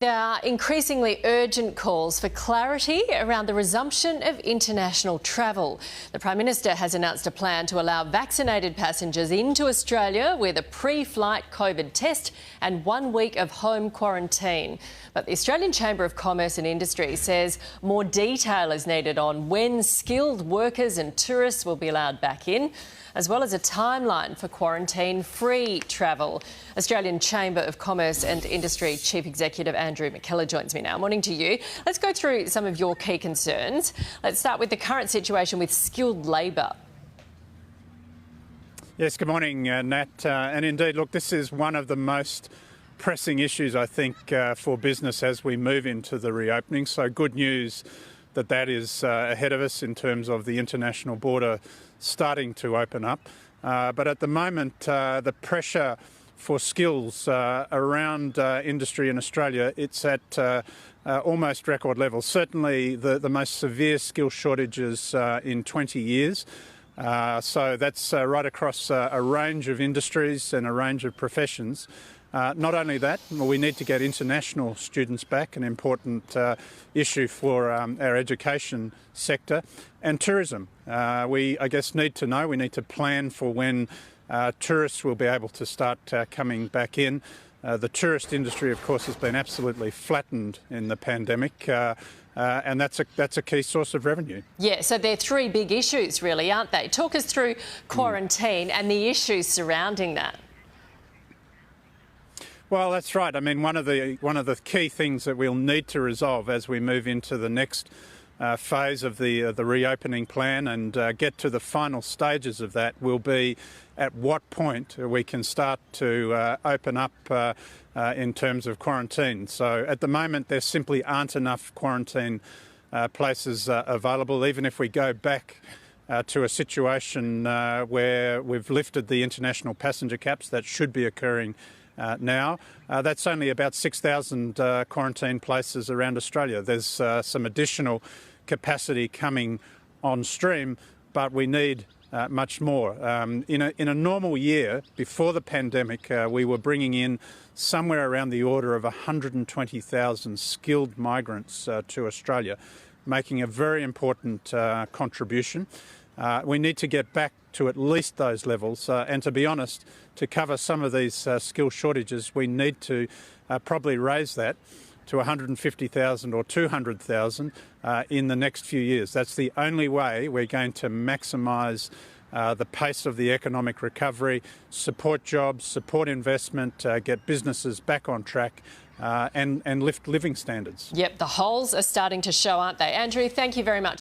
There are increasingly urgent calls for clarity around the resumption of international travel. The Prime Minister has announced a plan to allow vaccinated passengers into Australia with a pre-flight COVID test and 1 week of home quarantine. But the Australian Chamber of Commerce and Industry says more detail is needed on when skilled workers and tourists will be allowed back in, as well as a timeline for quarantine-free travel. Australian Chamber of Commerce and Industry Chief Executive Andrew McKellar joins me now. Morning to you. Let's go through some of your key concerns. Let's start with the current situation with skilled labour. Yes, good morning, Nat. And indeed, look, this is one of the most pressing issues, I think, for business as we move into the reopening. So good news that is ahead of us in terms of the international border starting to open up. But at the moment, the pressure for skills around industry in Australia, it's at almost record levels. Certainly the most severe skill shortages in 20 years. So that's right across a range of industries and a range of professions. Not only that, we need to get international students back, an important issue for our education sector, and tourism. We need to plan for when tourists will be able to start coming back in. The tourist industry, of course, has been absolutely flattened in the pandemic. And that's a key source of revenue. Yeah, so they're three big issues really, aren't they? Talk us through quarantine and the issues surrounding that. Well, that's right. I mean, one of the key things that we'll need to resolve as we move into the next phase of the reopening plan and get to the final stages of that will be at what point we can start to open up in terms of quarantine. So at the moment, there simply aren't enough quarantine places available. Even if we go back to a situation where we've lifted the international passenger caps, that should be occurring now. That's only about 6,000 quarantine places around Australia. There's some additional capacity coming on stream, but we need much more. In a normal year, before the pandemic, we were bringing in somewhere around the order of 120,000 skilled migrants to Australia, making a very important contribution. We need to get back to at least those levels. And to be honest, to cover some of these skill shortages, we need to probably raise that to 150,000 or 200,000 in the next few years. That's the only way we're going to maximise the pace of the economic recovery, support jobs, support investment, get businesses back on track and lift living standards. Yep, the holes are starting to show, aren't they? Andrew, thank you very much.